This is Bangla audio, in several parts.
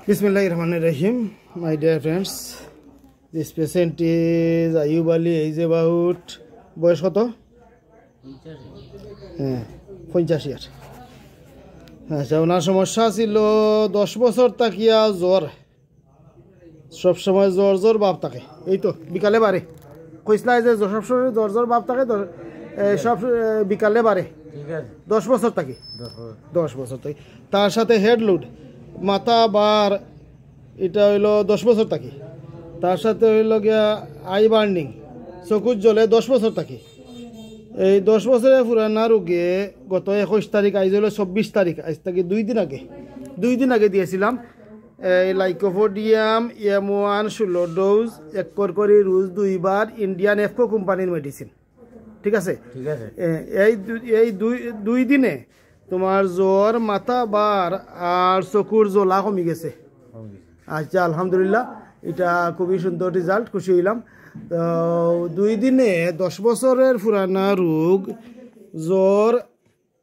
Bismillahirrahmanirrahim, my dear friends. This patient is Ayub Ali, age about বয়স কত? 50 ইয়ার। আচ্ছা, ওনার সমস্যা ছিল 10 বছর তাকিয়া জ্বর, সবসময় জ্বর জ্বর ভাব থাকে। এই তো বিকালে বাড়ে, কইসলাই যে সবসময় জ্বর জ্বর ভাব থাকে, সব বিকালে বাড়ে। 10 বছর থাকি, 10 বছর থাকি। তার সাথে হেড লুড, মাথা বার, এটা হইল 10 বছর থাকি। তার সাথে হইল গিয়া আই বার্নিং, চকুর জ্বলে 10 বছর থাকি। এই 10 বছরের পুরানা রোগে গত 21 তারিখ, আজ হলো 24 তারিখ, আজ থেকে 2 দিন আগে দিয়েছিলাম এই লাইকোপোডিয়াম M1 16 ডোজ, 1 করে রোজ 2 বার, ইন্ডিয়ান এফকো কোম্পানির মেডিসিন। ঠিক আছে, এই 2 দিনে তোমার জ্বর, মাথা বার আর চকুর জ্বলা কমে গেছে। আচ্ছা, আলহামদুলিল্লাহ, এটা খুবই সুন্দর রেজাল্ট, খুশি হইলাম। তো 2 দিনে 10 বছরের পুরানা রোগ, জ্বর,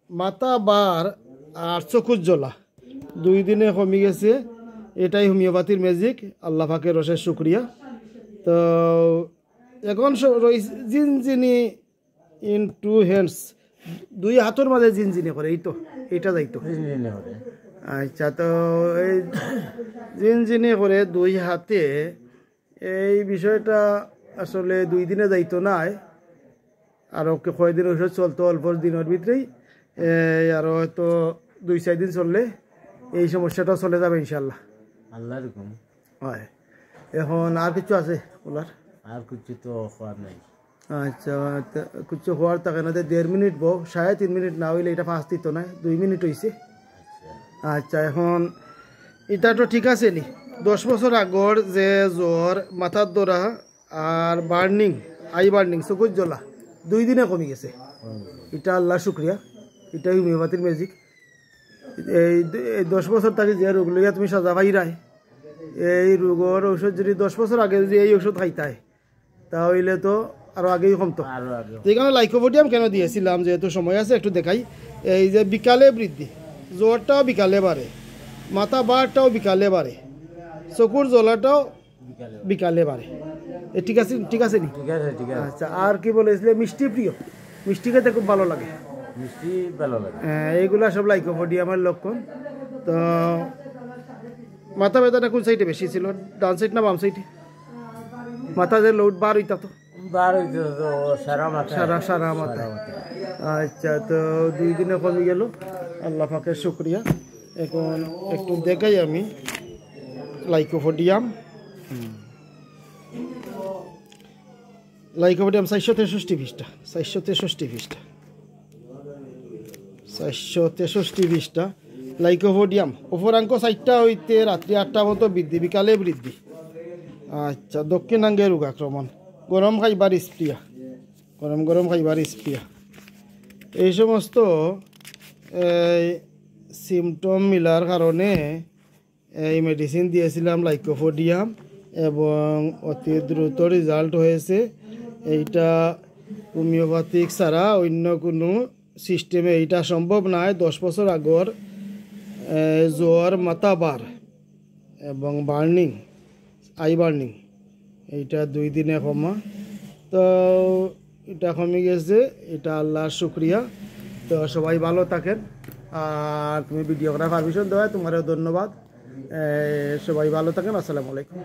মাথা বার আর চকুর জ্বলা 2 দিনে কমে গেছে। এটাই হোমিওপ্যাথির ম্যাজিক, আল্লাহ পাকের রসের শুক্রিয়া। তো এখন জিনজিনি ইন 2 হ্যান্ডস, 2 হাতের মাঝে জিনজিনি করে, এই তো এটা যাইতো। আচ্ছা, তো এই জিনজিনি করে 2 হাতে, এই বিষয়টা আসলে 2 দিনে যাইতো না, আরও কয়েকদিন ওষুধ চলতো, অল্প দিনের ভিতরেই, আরও হয়তো 2-4 দিন চললে এই সমস্যাটাও চলে যাবে ইনশাল্লাহ। হয়, এখন আর কিছু আছে বলার? আর কিছু তো হওয়ার নাই। আচ্ছা, কিছু হওয়ার থাকে না, 1.5 মিনিট বো, 3.5 মিনিট না হইলে এটা ফাঁস দিত না, 2 মিনিট হয়েছে। আচ্ছা, এখন এটা তো ঠিক আছে নি? 10 বছর আগর যে জ্বর, মাথার দৌড়া আর বার্নিং, আই বার্নিং, চকুর জ্বলা 2 দিনে কমে গেছে। এটা আল্লাহ শুক্রিয়া, এটাই হোমিওপ্যাথির ম্যাজিক। এই 10 বছর থাকি যে রোগ লইয়া তুমি সাজা পাইরাই, এই রোগের ঔষধ যদি 10 বছর আগে যদি এই ওষুধ খাইতাই তাহলে তো আরো আগেই কমতো। যেখানে লাইকোপোডিয়াম কেন দিয়েছিলাম, যেহেতু সময় আছে একটু দেখাই। এই যে বিকালে বৃদ্ধি, জ্বরটাও বিকালে বাড়ে, মাথা বারটাও বিকালে বাড়ে, চকুর জ্বলাটাও বিকালে বাড়ে। ঠিক আছে, ঠিক আছে নি? আচ্ছা, আর কি বলেছিলে? মিষ্টি প্রিয়, মিষ্টি খেতে খুব ভালো লাগে, মিষ্টি ভালো লাগে। হ্যাঁ, এইগুলা সব লাইকোপোডিয়ামের লক্ষণ। তো মাথা ব্যথাটা কোন সাইডে বেশি ছিল, ডান সাইড না বাম সাইডে? মাথা যে লোড বার হইতা তো সারা মাথা। আচ্ছা, তো 2 দিনে কমে গেল, আল্লাহ পাকের শুক্রিয়া। এখন একটু দেখাই আমি লাইকোপোডিয়াম। 463 পৃষ্ঠা, 463 পৃষ্ঠা লাইকোপোডিয়াম। অপরাঙ্ক 4টা হইতে রাত্রি 8টা মতো বৃদ্ধি, বিকালে বৃদ্ধি। আচ্ছা, দক্ষিণাঙ্গে রোগ আক্রমণ, গরম খাইবার স্প্রিয়া, গরম খাইবার স্প্রিয়া, এই সমস্ত সিমটম মিলার কারণে এই মেডিসিন দিয়েছিলাম লাইকোপোডিয়াম, এবং অতি দ্রুত রেজাল্ট হয়েছে। এইটা হোমিওপ্যাথিক ছাড়া অন্য কোনো সিস্টেমে এইটা সম্ভব নয়। 10 বছর আগর জ্বর, মাথা বার এবং বার্নিং, আই বার্নিং, এইটা 2 দিনে কমা। তো এটা কমে গেছে, এটা আল্লাহর শুক্রিয়া। তো সবাই ভালো থাকেন, আর তুমি ভিডিও করার পারমিশন দেওয়া তোমারও ধন্যবাদ। সবাই ভালো থাকেন, আসসালামু আলাইকুম।